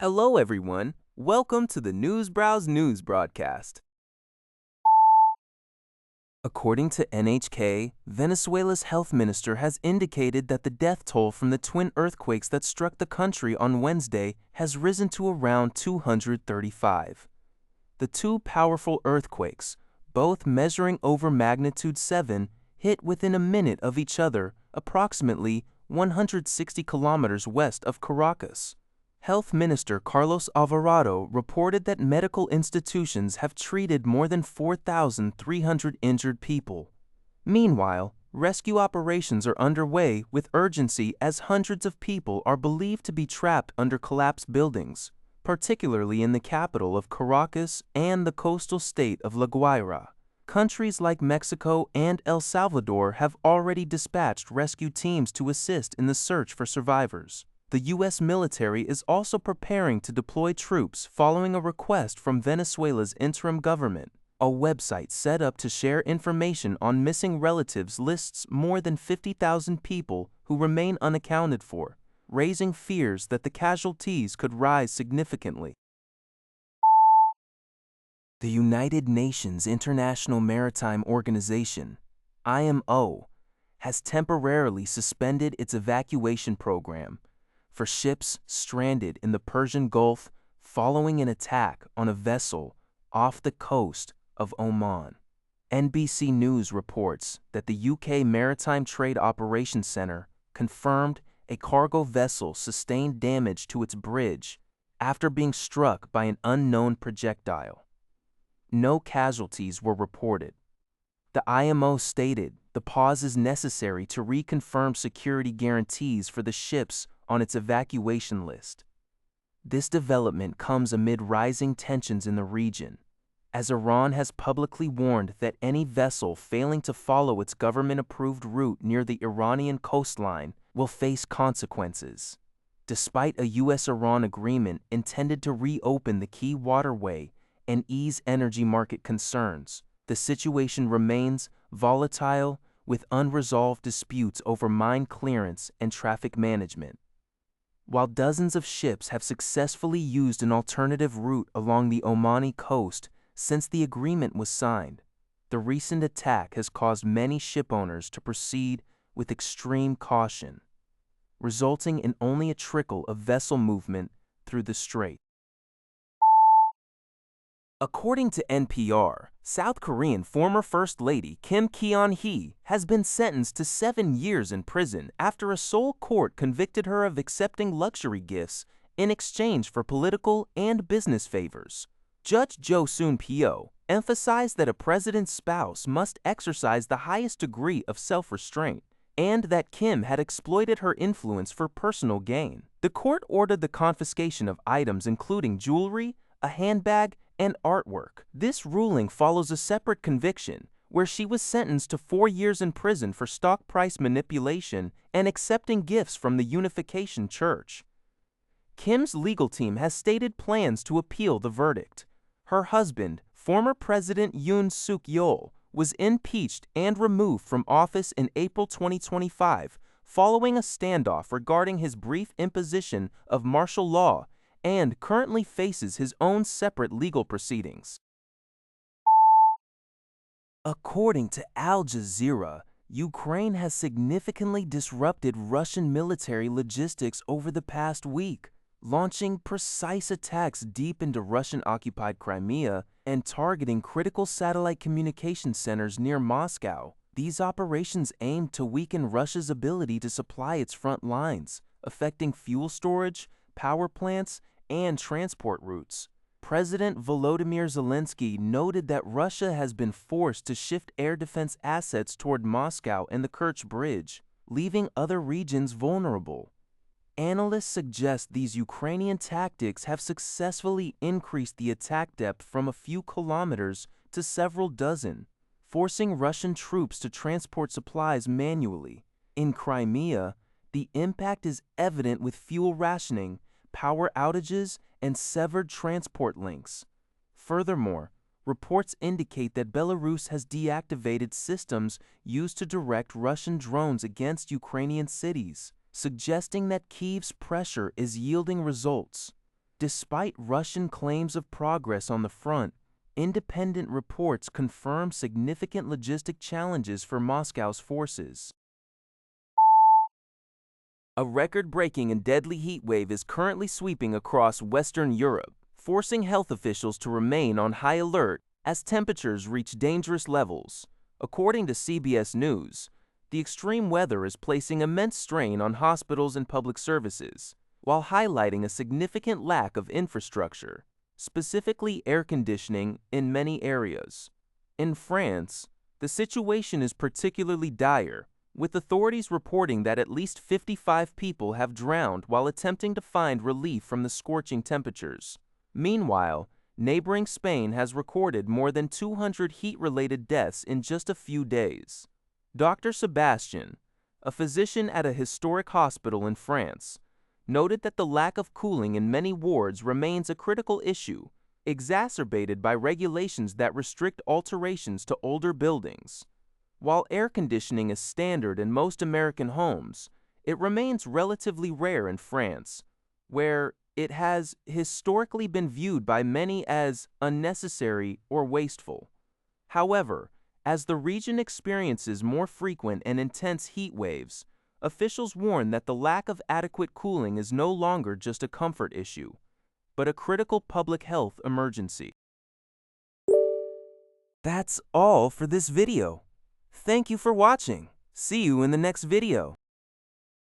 Hello, everyone. Welcome to the Newsbrowse News broadcast. According to NHK, Venezuela's health minister has indicated that the death toll from the twin earthquakes that struck the country on Wednesday has risen to around 235. The two powerful earthquakes, both measuring over magnitude 7, hit within a minute of each other, approximately 160 kilometers west of Caracas. Health Minister Carlos Alvarado reported that medical institutions have treated more than 4,300 injured people. Meanwhile, rescue operations are underway with urgency as hundreds of people are believed to be trapped under collapsed buildings, particularly in the capital of Caracas and the coastal state of La Guaira. Countries like Mexico and El Salvador have already dispatched rescue teams to assist in the search for survivors. The U.S. military is also preparing to deploy troops following a request from Venezuela's interim government. A website set up to share information on missing relatives lists more than 50,000 people who remain unaccounted for, raising fears that the casualties could rise significantly. The United Nations International Maritime Organization, IMO, has temporarily suspended its evacuation program for ships stranded in the Persian Gulf following an attack on a vessel off the coast of Oman. NBC News reports that the UK Maritime Trade Operations Centre confirmed a cargo vessel sustained damage to its bridge after being struck by an unknown projectile. No casualties were reported. The IMO stated the pause is necessary to reconfirm security guarantees for the ships on its evacuation list. This development comes amid rising tensions in the region, as Iran has publicly warned that any vessel failing to follow its government-approved route near the Iranian coastline will face consequences. Despite a U.S.-Iran agreement intended to reopen the key waterway and ease energy market concerns, the situation remains volatile with unresolved disputes over mine clearance and traffic management. While dozens of ships have successfully used an alternative route along the Omani coast since the agreement was signed, the recent attack has caused many shipowners to proceed with extreme caution, resulting in only a trickle of vessel movement through the strait. According to NPR, South Korean former First Lady Kim Keon-hee has been sentenced to 7 years in prison after a Seoul court convicted her of accepting luxury gifts in exchange for political and business favors. Judge Jo Soon-pyo emphasized that a president's spouse must exercise the highest degree of self-restraint and that Kim had exploited her influence for personal gain. The court ordered the confiscation of items including jewelry, a handbag, and artwork. This ruling follows a separate conviction where she was sentenced to 4 years in prison for stock price manipulation and accepting gifts from the Unification Church. Kim's legal team has stated plans to appeal the verdict. Her husband, former President Yoon Suk-yeol, was impeached and removed from office in April 2025 following a standoff regarding his brief imposition of martial law and currently faces his own separate legal proceedings. According to Al Jazeera, Ukraine has significantly disrupted Russian military logistics over the past week, launching precise attacks deep into Russian-occupied Crimea and targeting critical satellite communication centers near Moscow. These operations aim to weaken Russia's ability to supply its front lines, affecting fuel storage, power plants, and transport routes. President Volodymyr Zelensky noted that Russia has been forced to shift air defense assets toward Moscow and the Kerch Bridge, leaving other regions vulnerable. Analysts suggest these Ukrainian tactics have successfully increased the attack depth from a few kilometers to several dozen, forcing Russian troops to transport supplies manually. In Crimea, the impact is evident with fuel rationing, power outages, and severed transport links. Furthermore, reports indicate that Belarus has deactivated systems used to direct Russian drones against Ukrainian cities, suggesting that Kyiv's pressure is yielding results. Despite Russian claims of progress on the front, independent reports confirm significant logistic challenges for Moscow's forces. A record-breaking and deadly heat wave is currently sweeping across Western Europe, forcing health officials to remain on high alert as temperatures reach dangerous levels. According to CBS News, the extreme weather is placing immense strain on hospitals and public services, while highlighting a significant lack of infrastructure, specifically air conditioning, in many areas. In France, the situation is particularly dire, with authorities reporting that at least 55 people have drowned while attempting to find relief from the scorching temperatures. Meanwhile, neighboring Spain has recorded more than 200 heat-related deaths in just a few days. Dr. Sebastian, a physician at a historic hospital in France, noted that the lack of cooling in many wards remains a critical issue, exacerbated by regulations that restrict alterations to older buildings. While air conditioning is standard in most American homes, it remains relatively rare in France, where it has historically been viewed by many as unnecessary or wasteful. However, as the region experiences more frequent and intense heat waves, officials warn that the lack of adequate cooling is no longer just a comfort issue, but a critical public health emergency. That's all for this video. Thank you for watching. See you in the next video.